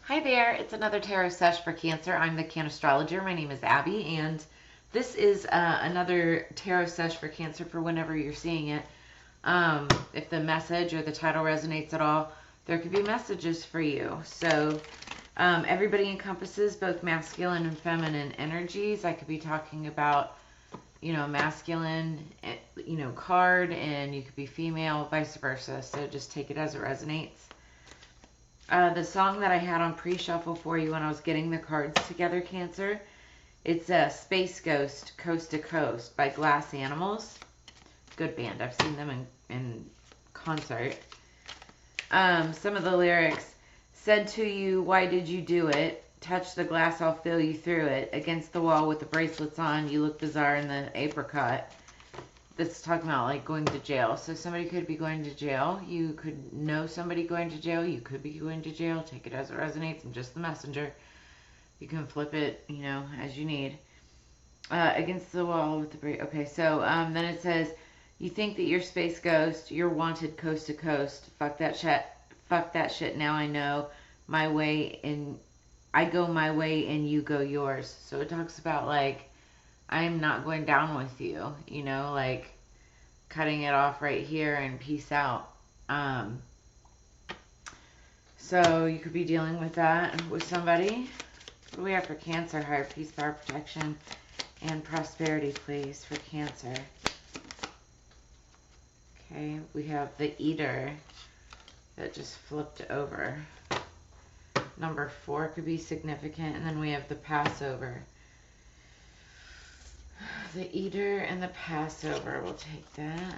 Hi there, it's another tarot sesh for Cancer. I'm the Cannastrologer. My name is Abby, and this is another tarot sesh for Cancer for whenever you're seeing it. If the message or the title resonates at all, there could be messages for you. So everybody encompasses both masculine and feminine energies. I could be talking about, masculine, card, and you could be female, vice versa. So just take it as it resonates. The song that I had on pre-shuffle for you when I was getting the cards together, Cancer, it's Space Ghost, Coast to Coast by Glass Animals. Good band. I've seen them in concert. Some of the lyrics, said to you, why did you do it? Touch the glass, I'll feel you through it. Against the wall with the bracelets on, you look bizarre in the apricot. This is talking about like going to jail. So somebody could be going to jail. You could know somebody going to jail. You could be going to jail. Take it as it resonates. I'm just the messenger. You can flip it, as you need. Against the wall with the okay. So then it says, you think that you're space ghost. You're wanted coast to coast. Fuck that shit. Fuck that shit. Now I know my way, and I go my way, and you go yours. So it talks about like, I'm not going down with you, like cutting it off right here and peace out. So you could be dealing with that with somebody. What do we have for Cancer? Higher peace, power, protection, and prosperity, please, for Cancer. Okay, we have the Eater that just flipped over. Number 4 could be significant. And then we have the Passover. The Eater and the Passover, we'll take that.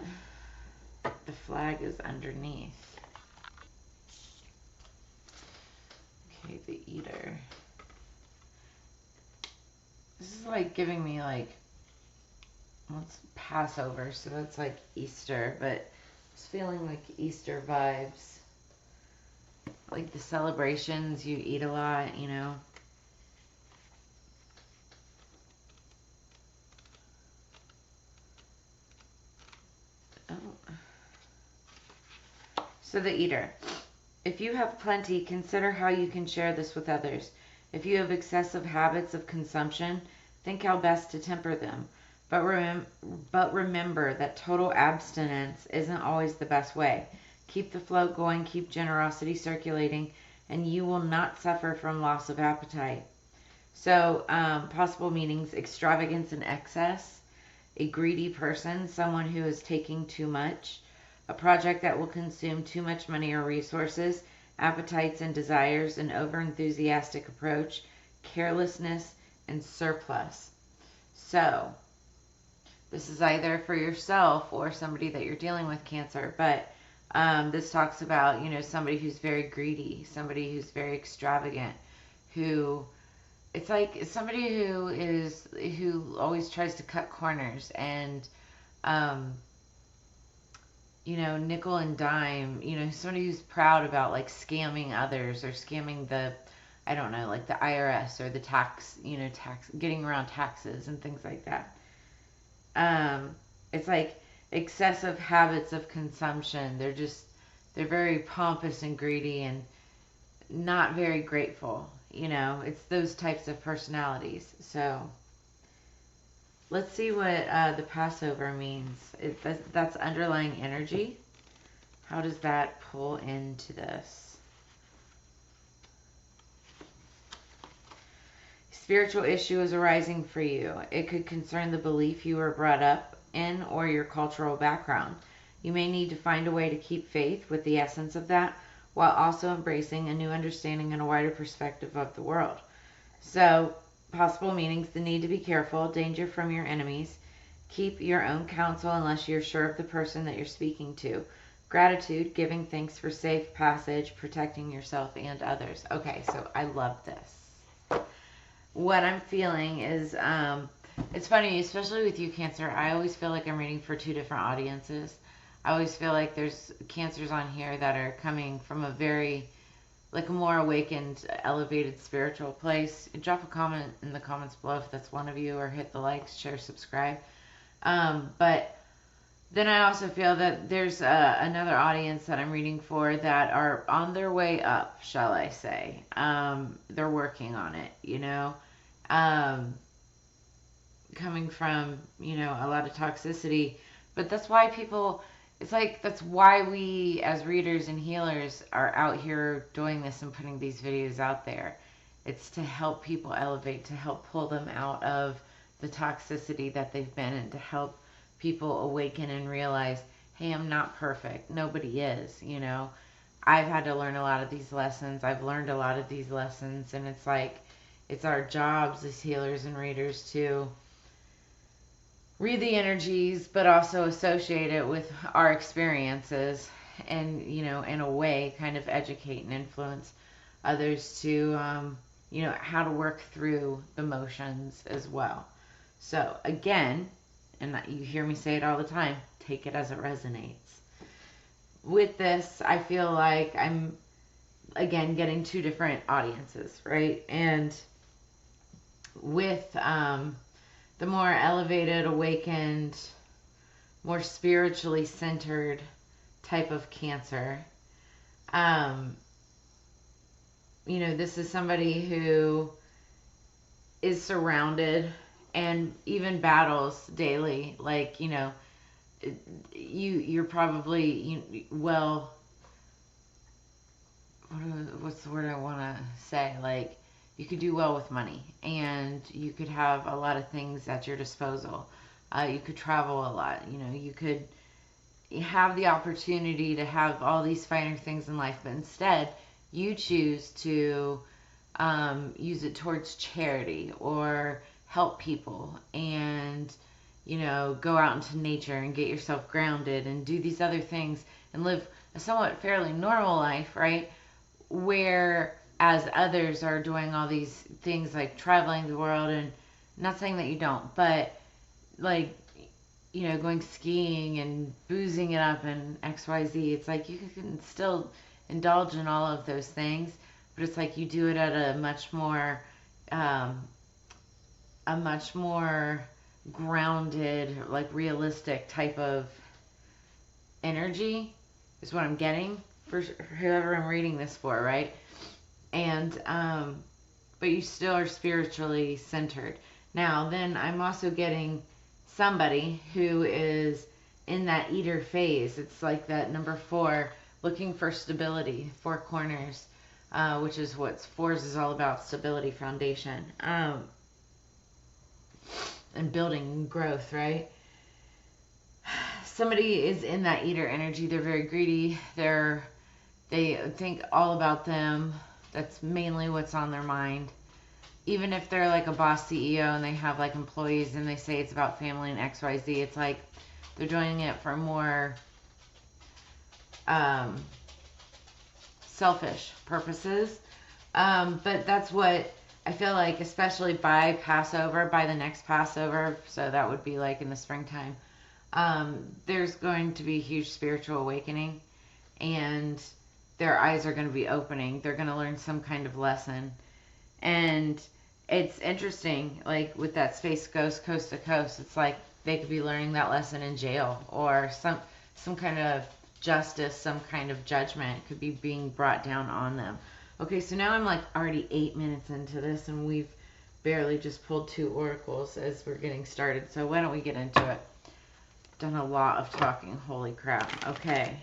The flag is underneath. Okay, the Eater. This is like giving me like, well, it's Passover, so that's like Easter, but it's feeling like Easter vibes. Like the celebrations, you eat a lot, So the Eater. If you have plenty, consider how you can share this with others. If you have excessive habits of consumption, think how best to temper them. But remember that total abstinence isn't always the best way. Keep the flow going, keep generosity circulating, and you will not suffer from loss of appetite. So possible meanings, extravagance and excess, a greedy person, someone who is taking too much, a project that will consume too much money or resources, appetites and desires, an overenthusiastic approach, carelessness, and surplus. So, this is either for yourself or somebody that you're dealing with, Cancer, but this talks about, somebody who's very greedy, somebody who's very extravagant, who, it's like somebody who always tries to cut corners and, nickel and dime, somebody who's proud about like scamming others or scamming the, I don't know, like the IRS or the tax, getting around taxes and things like that. It's like excessive habits of consumption. They're very pompous and greedy and not very grateful. It's those types of personalities. So let's see what the Passover means. That's underlying energy. How does that pull into this? Spiritual issue is arising for you. It could concern the belief you were brought up in or your cultural background. You may need to find a way to keep faith with the essence of that while also embracing a new understanding and a wider perspective of the world. So, possible meanings, the need to be careful, danger from your enemies, keep your own counsel unless you're sure of the person that you're speaking to, gratitude, giving thanks for safe passage, protecting yourself and others. Okay, so I love this. What I'm feeling is, it's funny, especially with you, Cancer, I always feel like I'm reading for 2 different audiences. I always feel like there's Cancers on here that are coming from a very, like a more awakened, elevated spiritual place. Drop a comment in the comments below if that's one of you, or hit the likes, share, subscribe. But Then I also feel that there's another audience that I'm reading for that are on their way up, shall I say. They're working on it, you know. Um, Coming from, you know, a lot of toxicity. But that's why people, it's like, that's why we as readers and healers are out here doing this and putting these videos out there. It's to help people elevate, to help pull them out of the toxicity that they've been in, to help people awaken and realize, hey, I'm not perfect. Nobody is, you know. I've had to learn a lot of these lessons. I've learned a lot of these lessons. And it's like, it's our jobs as healers and readers to read the energies, but also associate it with our experiences and, you know, in a way, kind of educate and influence others to, you know, how to work through the motions as well. So, again, and you hear me say it all the time, take it as it resonates. With this, I feel like I'm, again, getting two different audiences, right? And with the more elevated, awakened, more spiritually centered type of Cancer, you know, this is somebody who is surrounded and even battles daily. Like, you know, you're probably, well, what's the word I want to say? Like, you could do well with money, and you could have a lot of things at your disposal. You could travel a lot. You know, you could have the opportunity to have all these finer things in life, but instead you choose to use it towards charity or help people, and, you know, go out into nature and get yourself grounded and do these other things and live a somewhat fairly normal life, right? Whereas others are doing all these things like traveling the world, and not saying that you don't, but like, you know, going skiing and boozing it up and XYZ. It's like you can still indulge in all of those things, but it's like you do it at a much more grounded, like realistic type of energy is what I'm getting for whoever I'm reading this for, right? And but you still are spiritually centered. Now, then I'm also getting somebody who is in that eater phase. It's like that number 4, looking for stability, 4 corners, which is what 4s is all about, stability, foundation, and building growth, right? Somebody is in that eater energy. They're very greedy. They think all about them. That's mainly what's on their mind. Even if they're like a boss CEO and they have like employees and they say it's about family and XYZ, it's like they're doing it for more selfish purposes. But that's what I feel like, especially by the next Passover, so that would be like in the springtime, there's going to be a huge spiritual awakening, and their eyes are going to be opening. They're going to learn some kind of lesson. And it's interesting, like with that space goes coast to coast, it's like they could be learning that lesson in jail, or some kind of justice, some kind of judgment could be being brought down on them. Okay, so now I'm like already 8 minutes into this, and we've barely just pulled 2 oracles as we're getting started. So why don't we get into it? Done a lot of talking. Holy crap. Okay.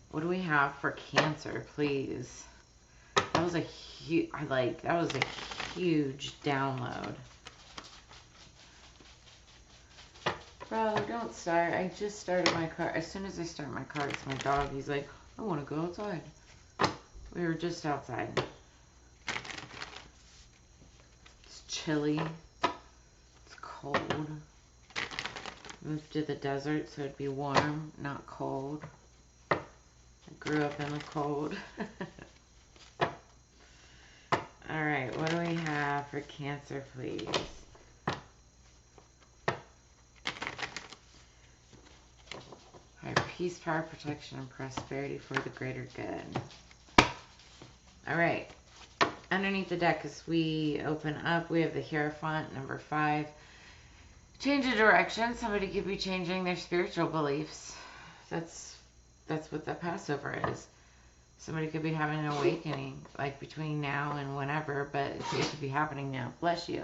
What do we have for Cancer, please? That was a huge download. Bro, don't start. I just started my car. As soon as I start my car, it's my dog. He's like, I want to go outside. We were just outside. It's chilly. It's cold. Moved to the desert so it'd be warm, not cold. I grew up in the cold. Alright, what do we have for Cancer, please? Alright, peace, power, protection, and prosperity for the greater good. Alright, underneath the deck, as we open up, we have the Hierophant, number 5. Change of direction. Somebody could be changing their spiritual beliefs. That's what the Passover is. Somebody could be having an awakening, like between now and whenever, but it could be happening now. Bless you.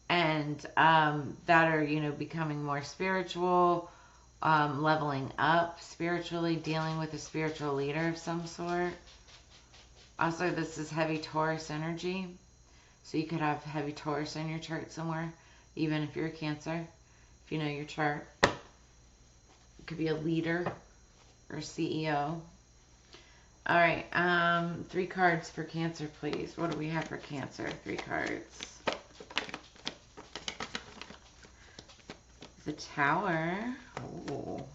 And that are, becoming more spiritual, leveling up spiritually, dealing with a spiritual leader of some sort. Also, this is heavy Taurus energy. So you could have heavy Taurus in your chart somewhere, even if you're a Cancer, if you know your chart. It could be a leader or CEO. All right, 3 cards for Cancer, please. What do we have for Cancer? 3 cards. The Tower. Oh.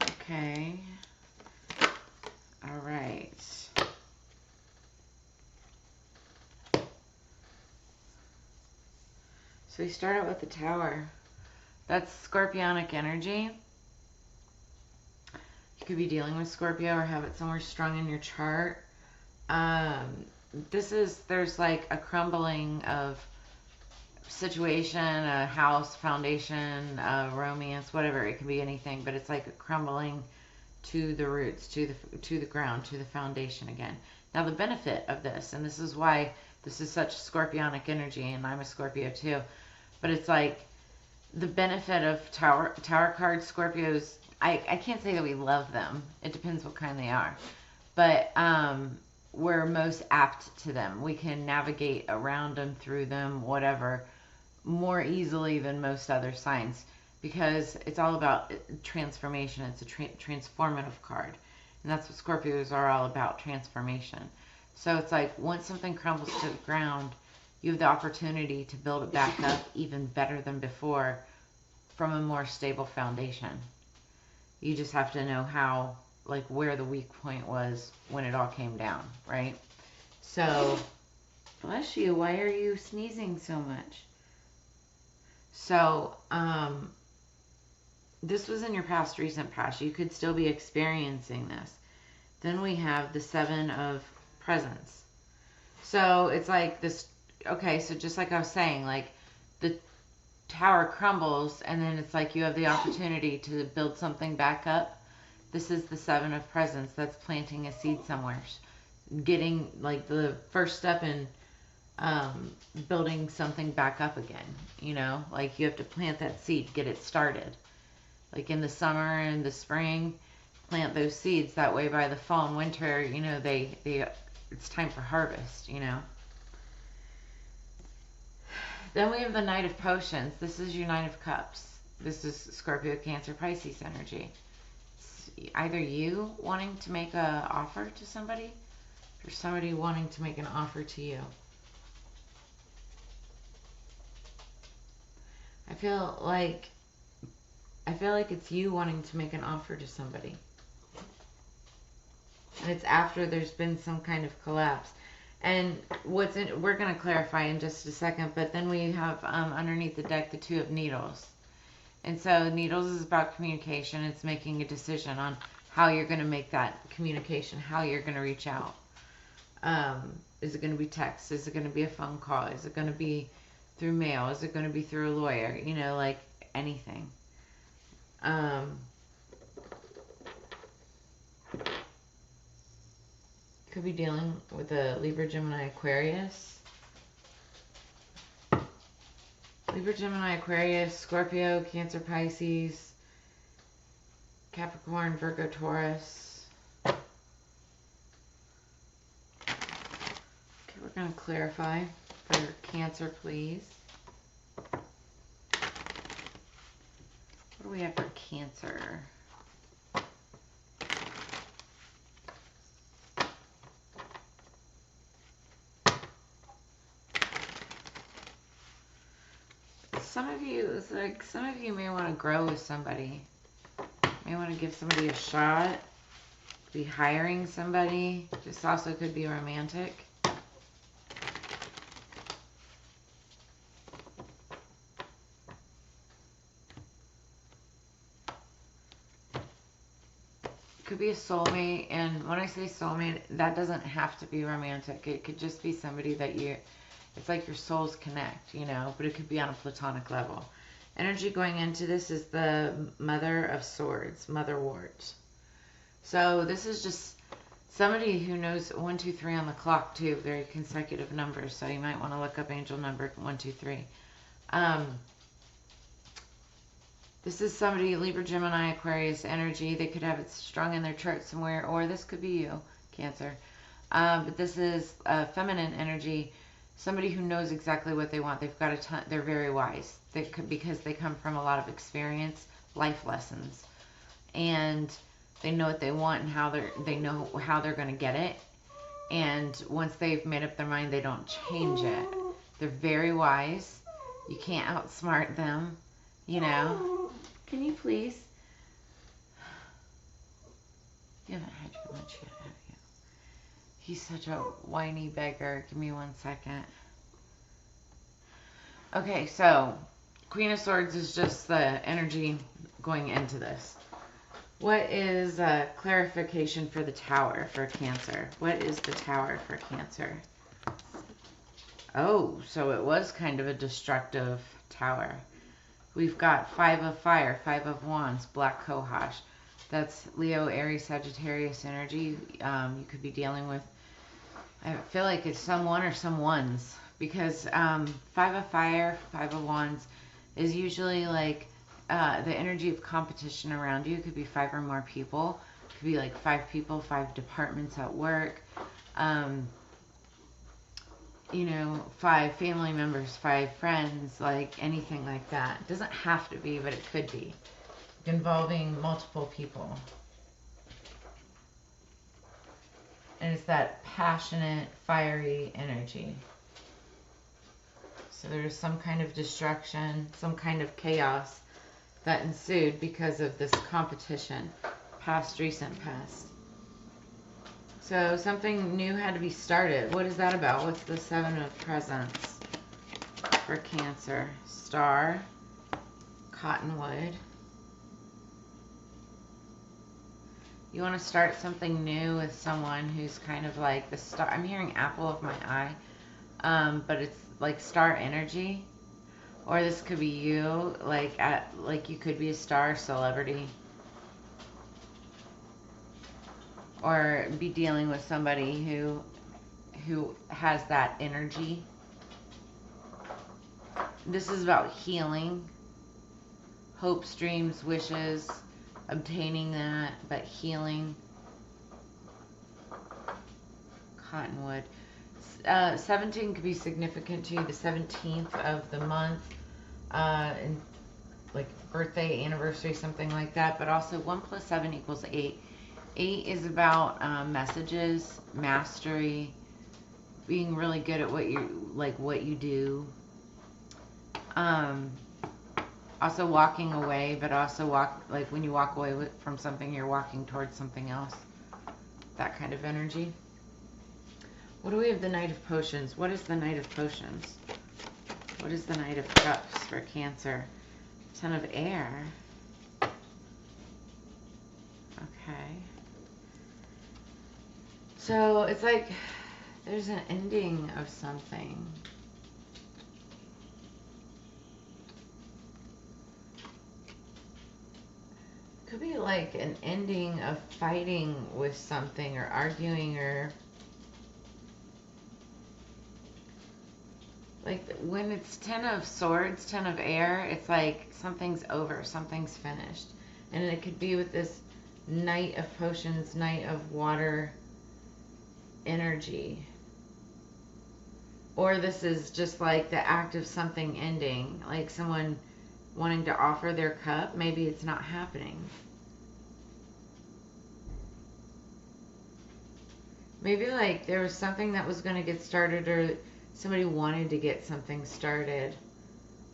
Okay. All right. So we start out with the Tower. That's Scorpionic energy. You could be dealing with Scorpio or have it somewhere strong in your chart. There's like a crumbling of situation, a house, foundation, a romance, whatever. It can be anything, but it's like a crumbling to the roots, to the ground, to the foundation again. Now the benefit of this, and this is why this is such Scorpionic energy, and I'm a Scorpio too, but it's like the benefit of Tower card Scorpios. I can't say that we love them. It depends what kind they are, but we're most apt to them. We can navigate around them, through them, whatever, more easily than most other signs, because it's all about transformation. It's a transformative card, and that's what Scorpios are all about, transformation. So it's like once something crumbles to the ground, you have the opportunity to build it back up even better than before from a more stable foundation. You just have to know how, like where the weak point was when it all came down, right? So, bless you. Why are you sneezing so much? So, this was in your past, recent past. You could still be experiencing this. Then we have the 7 of Presents. So, it's like this, okay, so just like I was saying, like the tower crumbles and then it's like you have the opportunity to build something back up. This is the 7 of Presents. That's planting a seed somewhere. Getting like the first step in building something back up again, like you have to plant that seed, get it started. Like in the summer and the spring, plant those seeds. That way by the fall and winter, it's time for harvest. Then we have the Knight of Potions. This is your Knight of Cups. This is Scorpio, Cancer, Pisces energy. It's either you wanting to make an offer to somebody or somebody wanting to make an offer to you. I feel like it's you wanting to make an offer to somebody. And it's after there's been some kind of collapse. And we're going to clarify in just a second, but then we have underneath the deck the 2 of Needles. And so Needles is about communication. It's making a decision on how you're going to make that communication, how you're going to reach out. Is it going to be text? Is it going to be a phone call? Is it going to be through mail? Is it going to be through a lawyer? Like anything. Could be dealing with a Libra, Gemini, Aquarius. Libra, Gemini, Aquarius, Scorpio, Cancer, Pisces, Capricorn, Virgo, Taurus. Okay, we're going to clarify for Cancer, please. What do we have for Cancer? Some of you may want to grow with somebody. May want to give somebody a shot. Be hiring somebody. This also could be romantic. Could be a soulmate, and when I say soulmate, that doesn't have to be romantic. It could just be somebody that It's like your souls connect, you know, but it could be on a platonic level. Energy going into this is the Mother of Swords, Motherwort. So this is just somebody who knows 1, 2, 3 on the clock too, very consecutive numbers. So you might want to look up angel number 1, 2, 3. This is somebody, Libra, Gemini, Aquarius energy. They could have it strung in their chart somewhere, or this could be you, Cancer. But this is feminine energy. Somebody who knows exactly what they want. They've got a ton. They're very wise. Because they come from a lot of experience, life lessons, and they know what they want and they know how they're going to get it. And once they've made up their mind, they don't change it. They're very wise. You can't outsmart them. You know. Can you please? You haven't had your lunch yet, have you? He's such a whiny beggar. Give me 1 second. Okay, so Queen of Swords is just the energy going into this. What is clarification for the Tower for Cancer? What is the Tower for Cancer? Oh, so it was kind of a destructive Tower. We've got 5 of Fire, 5 of Wands, Black Cohosh. That's Leo, Aries, Sagittarius energy. You could be dealing with, I feel like it's someone or someone's. Because 5 of Fire, 5 of Wands is usually like the energy of competition around you. It could be 5 or more people. It could be like 5 people, 5 departments at work. You know, 5 family members, 5 friends, like anything like that. It doesn't have to be, but it could be. Involving multiple people. And it's that passionate, fiery energy. So there's some kind of destruction, some kind of chaos that ensued because of this competition, past, recent past. So something new had to be started. What is that about? What's the 7 of Presents for Cancer? Star, Cottonwood. You want to start something new with someone who's kind of like the star. I'm hearing apple of my eye, but it's like star energy. Or this could be you, like you could be a star celebrity. Or be dealing with somebody who has that energy. This is about healing, hopes, dreams, wishes, obtaining that, but healing. Cottonwood. 17 could be significant to you, the 17th of the month, and like birthday, anniversary, something like that. But also 1 + 7 = 8. 8 is about messages, mastery, being really good at what you do. Also walking away, but also when you walk away from something, you're walking towards something else. That kind of energy. What do we have? The Knight of Potions. What is the Knight of Potions? What is the Knight of Cups for Cancer? 10 of Air. Okay. So it's like there's an ending of something. Could be like an ending of fighting with something or arguing, or like when it's 10 of Swords, 10 of Air, it's like something's over, something's finished. And it could be with this Knight of Potions, Knight of Water energy. Or this is just like the act of something ending, like someone wanting to offer their cup. Maybe it's not happening. Maybe like there was something that was going to get started, or somebody wanted to get something started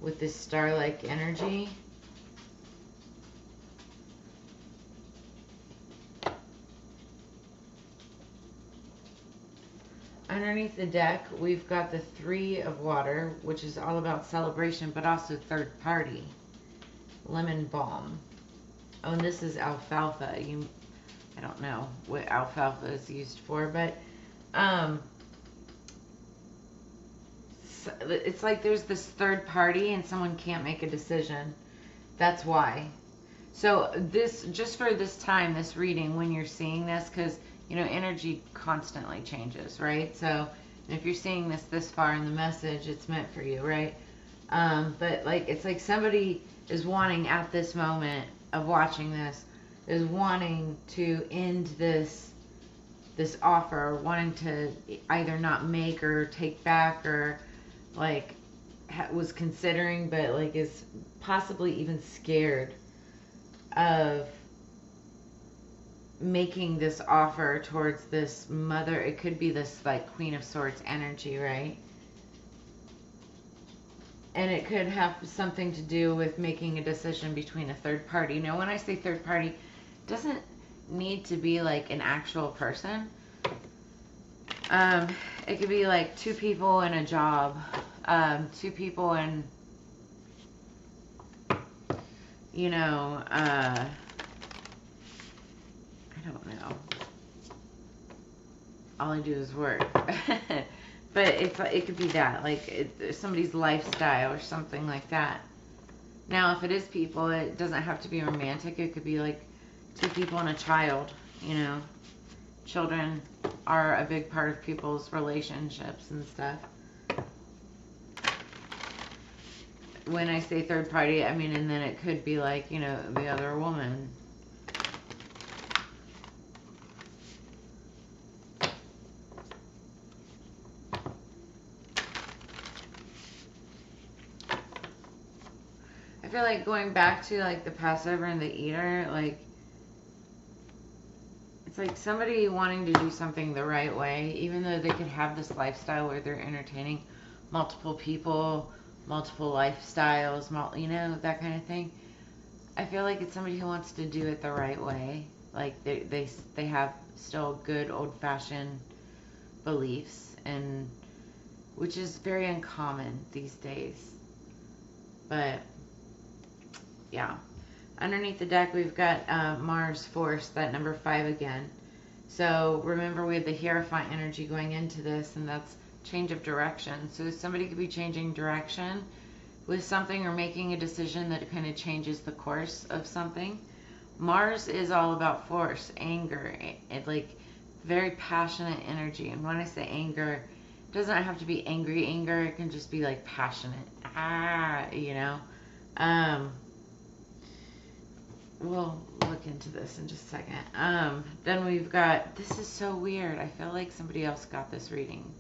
with this star-like energy. Underneath the deck, we've got the 3 of Water, which is all about celebration, but also third party. Lemon Balm. Oh, and this is alfalfa. I don't know what alfalfa is used for, but it's like there's this third party and someone can't make a decision. That's why. So this, just for this time, this reading, when you're seeing this, because, you know, energy constantly changes, right? So if you're seeing this far in the message, it's meant for you, right? But like, it's like somebody is wanting at this moment of watching this, is wanting to end this offer, wanting to either not make or take back, or like was considering, but like is possibly even scared of making this offer towards this mother. It could be this like Queen of Swords energy, right? And it could have something to do with making a decision between a third party. Now, when I say third party, it doesn't need to be like an actual person. It could be like two people in a job, two people in, you know, I don't know. All I do is work. But it could be that, like somebody's lifestyle or something like that. Now, if it is people, it doesn't have to be romantic. It could be like two people and a child, you know. Children are a big part of people's relationships and stuff. When I say third party, I mean, and then it could be like, you know, the other woman. I feel like going back to like the Passover and the Eater, like it's like somebody wanting to do something the right way, even though they could have this lifestyle where they're entertaining multiple people, multiple lifestyles, you know, that kind of thing. I feel like it's somebody who wants to do it the right way. Like they have still good old-fashioned beliefs, and which is very uncommon these days. But yeah. Underneath the deck, we've got Mars Force, that number 5 again. So remember, we have the Hierophant energy going into this, and that's change of direction. So somebody could be changing direction with something or making a decision that kind of changes the course of something. Mars is all about force, anger, it like very passionate energy. And when I say anger, it doesn't have to be angry anger. It can just be like passionate. You know. We'll look into this in just a second. Then we've got, this is so weird. I feel like somebody else got this reading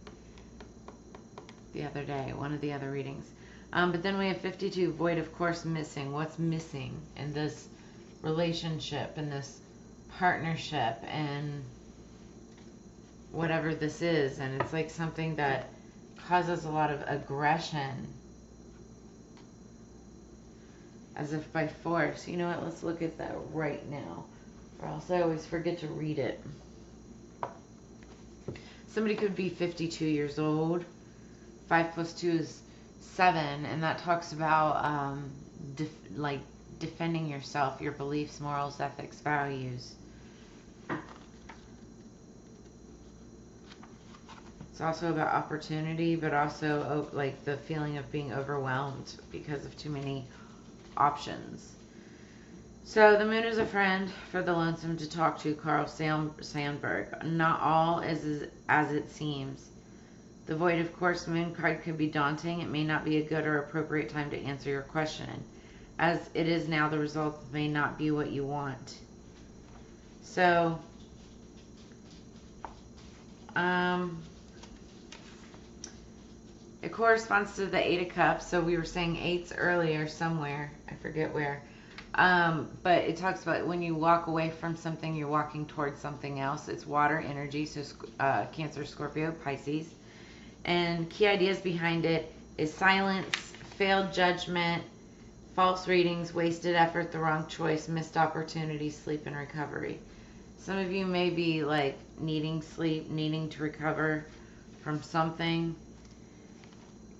the other day, one of the other readings. But then we have 52, void of course, missing. What's missing in this relationship, in this partnership, and whatever this is? And it's like something that causes a lot of aggression, as if by force. You know what? Let's look at that right now, or else I always forget to read it. Somebody could be 52 years old. 5 plus 2 is 7, and that talks about defending yourself, your beliefs, morals, ethics, values. It's also about opportunity, but also like the feeling of being overwhelmed because of too many options. So the moon is a friend for the lonesome to talk to, Carl Sandburg. Not all is as it seems. The void of course moon card could be daunting. It may not be a good or appropriate time to answer your question. As it is now, the result may not be what you want. So it corresponds to the 8 of Cups. So we were saying 8s earlier somewhere. I forget where. But it talks about when you walk away from something, you're walking towards something else. It's water energy. So Cancer, Scorpio, Pisces. And key ideas behind it is silence, failed judgment, false readings, wasted effort, the wrong choice, missed opportunities, sleep, and recovery. Some of you may be like needing sleep, needing to recover from something.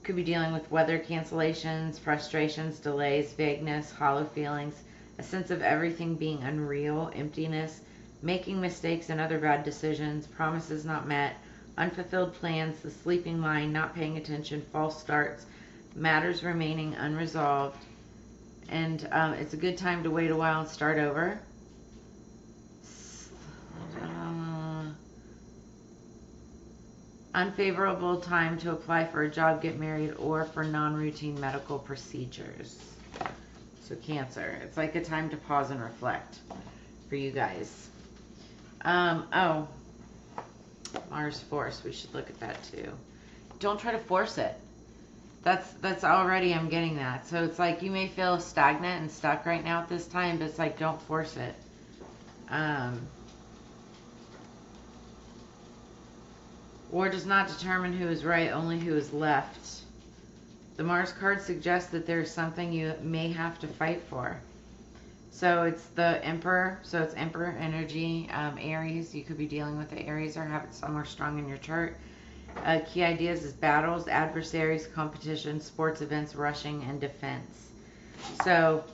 Could be dealing with weather cancellations, frustrations, delays, vagueness, hollow feelings, a sense of everything being unreal, emptiness, making mistakes and other bad decisions, promises not met, unfulfilled plans, the sleeping mind, not paying attention, false starts, matters remaining unresolved. And it's a good time to wait a while and start over. Unfavorable time to apply for a job, get married, or for non-routine medical procedures. So Cancer, it's like a time to pause and reflect for you guys. Oh, Mars force, we should look at that too. Don't try to force it. That's already, I'm getting that. So it's like you may feel stagnant and stuck right now at this time, but it's like don't force it. War does not determine who is right, only who is left. The Mars card suggests that there's something you may have to fight for. So it's the Emperor, so it's Emperor energy, Aries. You could be dealing with the Aries or have it somewhere strong in your chart. Key ideas is battles, adversaries, competition, sports events, rushing, and defense. So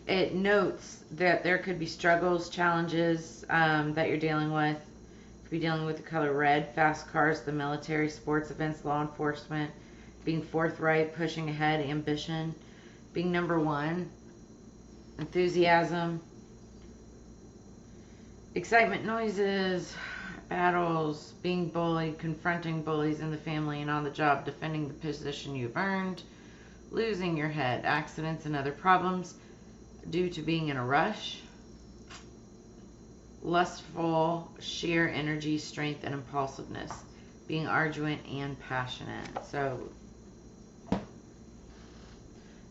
it notes that there could be struggles, challenges that you're dealing with. You could be dealing with the color red, fast cars, the military, sports events, law enforcement, being forthright, pushing ahead, ambition, being number one, enthusiasm, excitement, noises, battles, being bullied, confronting bullies in the family and on the job, defending the position you've earned, losing your head, accidents and other problems due to being in a rush, lustful, sheer energy, strength, and impulsiveness, being arduous and passionate. So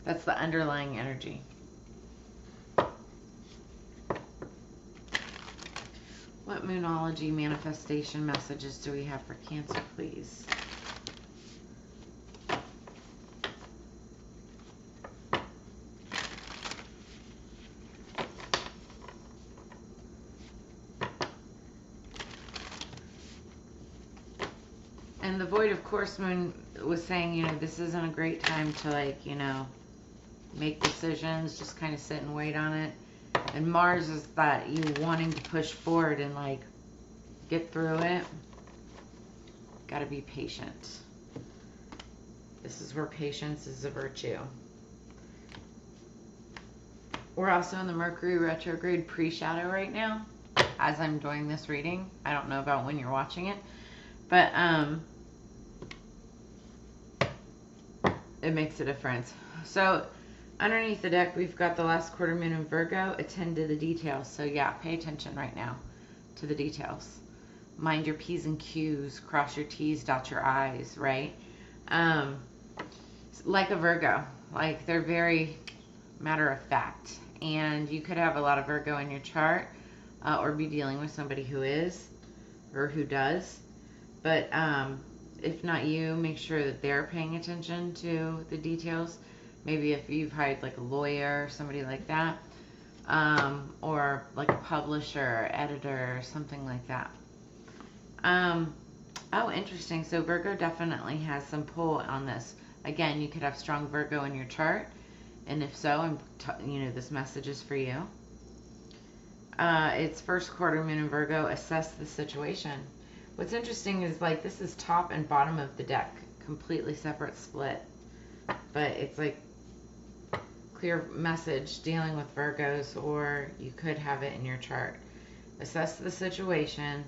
that's the underlying energy. What Moonology manifestation messages do we have for Cancer, please? And the Void of Course Moon was saying, you know, this isn't a great time to, like, you know, make decisions, just kind of sit and wait on it. And Mars is that you wanting to push forward and, like, get through it. Got to be patient. This is where patience is a virtue. We're also in the Mercury retrograde pre-shadow right now as I'm doing this reading. I don't know about when you're watching it, but it makes a difference. So underneath the deck, we've got the last quarter moon in Virgo. Attend to the details. So yeah, pay attention right now to the details. Mind your P's and Q's. Cross your T's, dot your I's, right? Like a Virgo. Like, they're very matter of fact. And you could have a lot of Virgo in your chart or be dealing with somebody who is or who does. But if not you, make sure that they're paying attention to the details. Maybe if you've hired like a lawyer or somebody like that, or like a publisher, editor, or something like that. Oh, interesting. So Virgo definitely has some pull on this. Again, you could have strong Virgo in your chart, and if so, you know, this message is for you. It's first quarter moon in Virgo. Assess the situation. What's interesting is, like, this is top and bottom of the deck, completely separate split, but it's like clear message dealing with Virgos, or you could have it in your chart. Assess the situation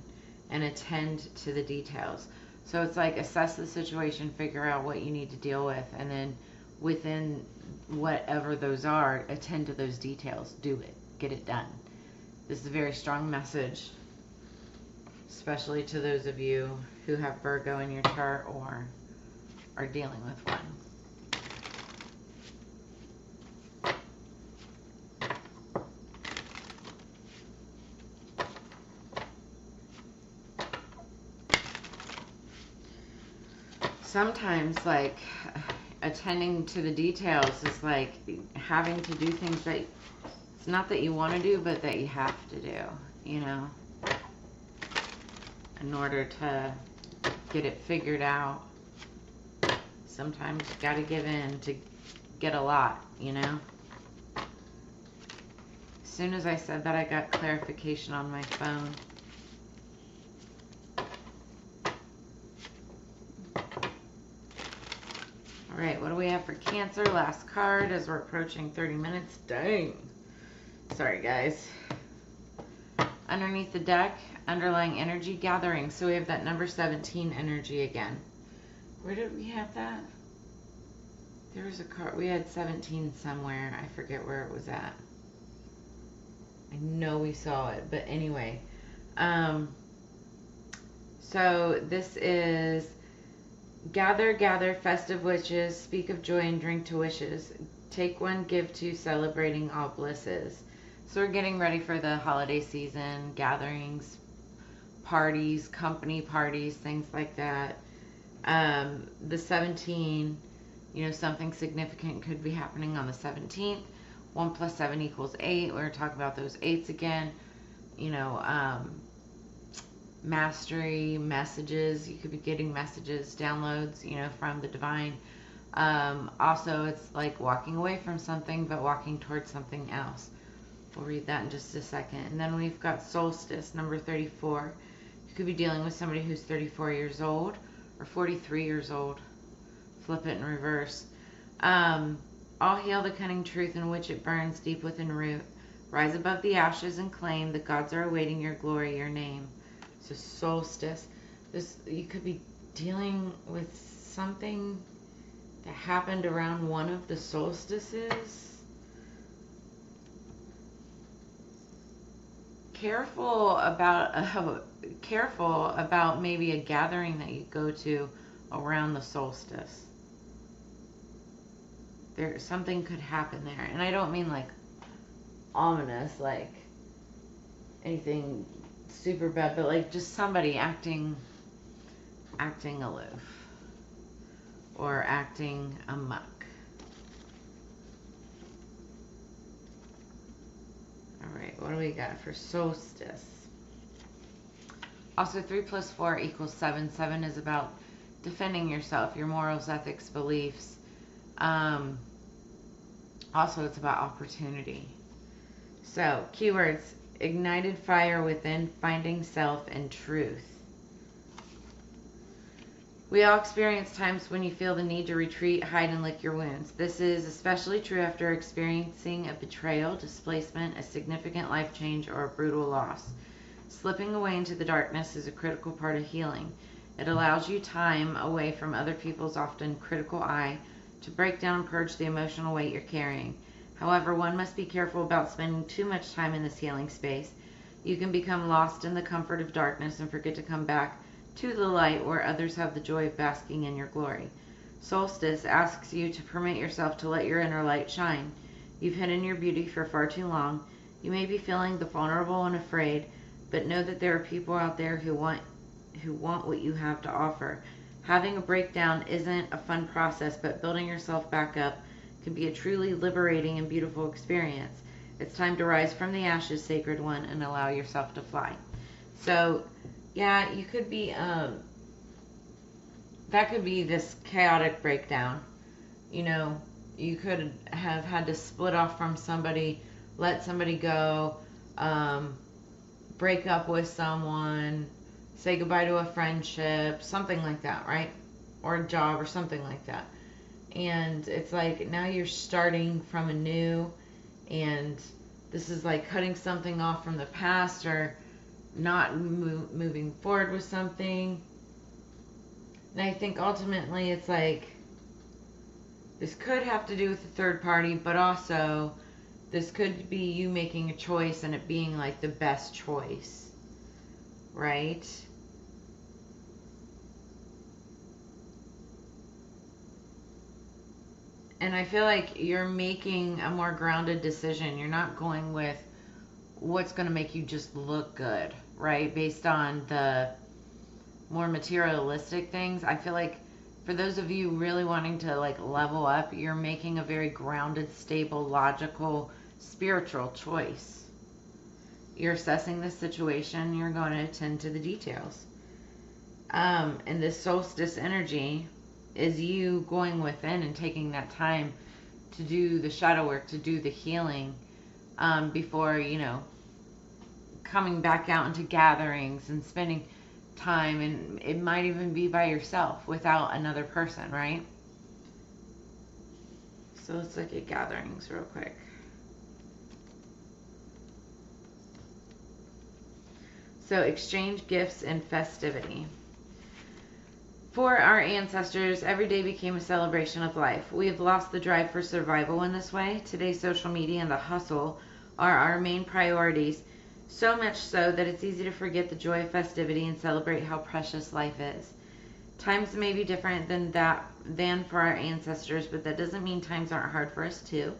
and attend to the details. So it's like assess the situation, figure out what you need to deal with, and then within whatever those are, attend to those details. Do it. Get it done. This is a very strong message, especially to those of you who have Virgo in your chart or are dealing with one. Sometimes, like, attending to the details is like having to do things that it's not that you want to do, but that you have to do, you know, in order to get it figured out. Sometimes you got to give in to get a lot, you know. As soon as I said that, I got clarification on my phone. All right, what do we have for Cancer? Last card as we're approaching 30 minutes. Dang. Sorry, guys. Underneath the deck, underlying energy gathering. So we have that number 17 energy again. Where did we have that? There was a card. We had 17 somewhere. I forget where it was at. I know we saw it, but anyway. So this is gather, gather, festive witches, speak of joy and drink to wishes. Take one, give two, celebrating all blisses. So we're getting ready for the holiday season, gatherings, parties, company parties, things like that. The 17, something significant could be happening on the 17th. 1 plus 7 equals 8. We're talking about those 8s again. Mastery, messages. You could be getting messages, downloads, from the divine. Also, it's like walking away from something, but walking towards something else. We'll read that in just a second. And then we've got solstice, number 34. You could be dealing with somebody who's 34 years old or 43 years old. Flip it in reverse. All hail the cunning truth in which it burns deep within root. Rise above the ashes and claim the gods are awaiting your glory, your name. So solstice. You could be dealing with something that happened around one of the solstices. Careful about maybe a gathering that you go to around the solstice. Something could happen there, and I don't mean like ominous, like anything super bad, but like just somebody acting aloof or acting amok. Alright, what do we got for solstice? Also, 3 plus 4 equals 7. 7 is about defending yourself, your morals, ethics, beliefs. Also, it's about opportunity. So, keywords: ignited fire within, finding self, and truth. We all experience times when you feel the need to retreat, hide, and lick your wounds. This is especially true after experiencing a betrayal, displacement, a significant life change, or a brutal loss. Slipping away into the darkness is a critical part of healing. It allows you time away from other people's often critical eye to break down and purge the emotional weight you're carrying. However, one must be careful about spending too much time in this healing space. You can become lost in the comfort of darkness and forget to come back to the light where others have the joy of basking in your glory. Solstice asks you to permit yourself to let your inner light shine. You've hidden your beauty for far too long. You may be feeling the vulnerable and afraid, but know that there are people out there who want what you have to offer. Having a breakdown isn't a fun process, but building yourself back up can be a truly liberating and beautiful experience. It's time to rise from the ashes, sacred one, and allow yourself to fly. So, yeah, you could be, that could be this chaotic breakdown. You could have had to split off from somebody, let somebody go, break up with someone, say goodbye to a friendship, something like that, right? Or a job or something like that. And it's like now you're starting from anew, and this is like cutting something off from the past or not moving forward with something. And I think ultimately it's like this could have to do with the third party, but also this could be you making a choice and it being like the best choice, right? And I feel like you're making a more grounded decision. You're not going with what's going to make you just look good, right? Based on the more materialistic things. I feel like for those of you really wanting to like level up, you're making a very grounded, stable, logical, spiritual choice. You're assessing the situation. You're going to attend to the details. And this solstice energy is you going within and taking that time to do the shadow work, to do the healing, before, coming back out into gatherings and spending time, and it might even be by yourself without another person, right? So let's look at gatherings real quick. So exchange gifts and festivity. For our ancestors, every day became a celebration of life. We have lost the drive for survival in this way. Today's social media and the hustle are our main priorities, so much so that it's easy to forget the joy of festivity and celebrate how precious life is. Times may be different than for our ancestors, but that doesn't mean times aren't hard for us too.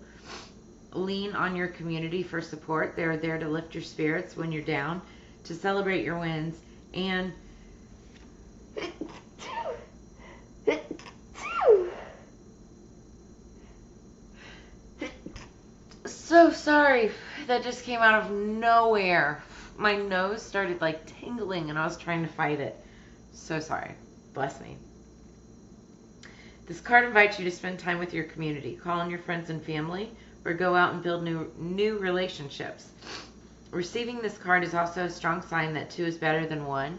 Lean on your community for support. They're there to lift your spirits when you're down, to celebrate your wins, and so sorry, that just came out of nowhere. My nose started like tingling and I was trying to fight it. So sorry. Bless me. This card invites you to spend time with your community. Call on your friends and family or go out and build new relationships. Receiving this card is also a strong sign that 2 is better than 1.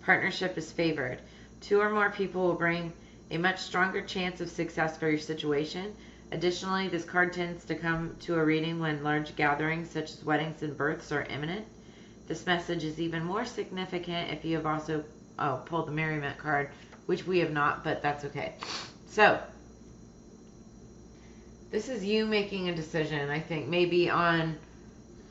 Partnership is favored. 2 or more people will bring a much stronger chance of success for your situation. Additionally, this card tends to come to a reading when large gatherings such as weddings and births are imminent. This message is even more significant if you have also pulled the Merriment card, which we have not, but that's okay. So, this is you making a decision, I think, maybe on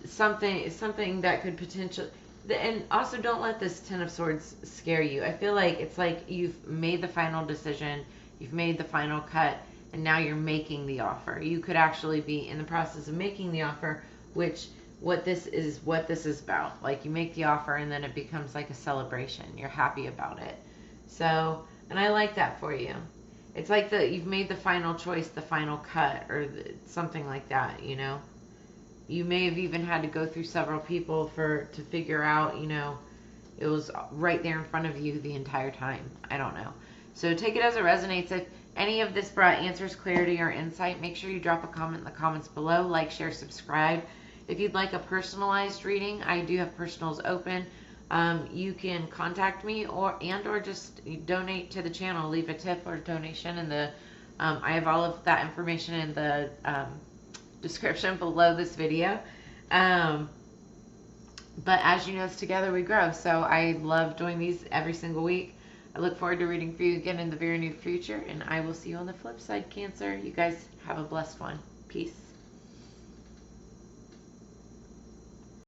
something that could potentially, and also don't let this 10 of Swords scare you. I feel like it's like you've made the final decision, you've made the final cut, and now you're making the offer. You could actually be in the process of making the offer, which what this is about. Like, you make the offer and then it becomes like a celebration. You're happy about it. So, and I like that for you. It's like you've made the final choice, the final cut, or something like that, you know. You may have even had to go through several people to figure out, you know, it was right there in front of you the entire time. I don't know. So take it as it resonates. If any of this brought answers, clarity, or insight, make sure you drop a comment in the comments below. Like, share, subscribe. If you'd like a personalized reading, I do have personals open. You can contact me or just donate to the channel. Leave a tip or donation in the I have all of that information in the description below this video. But as you know, it's together we grow. So I love doing these every single week. I look forward to reading for you again in the very near future, and I will see you on the flip side, Cancer. You guys have a blessed one. Peace.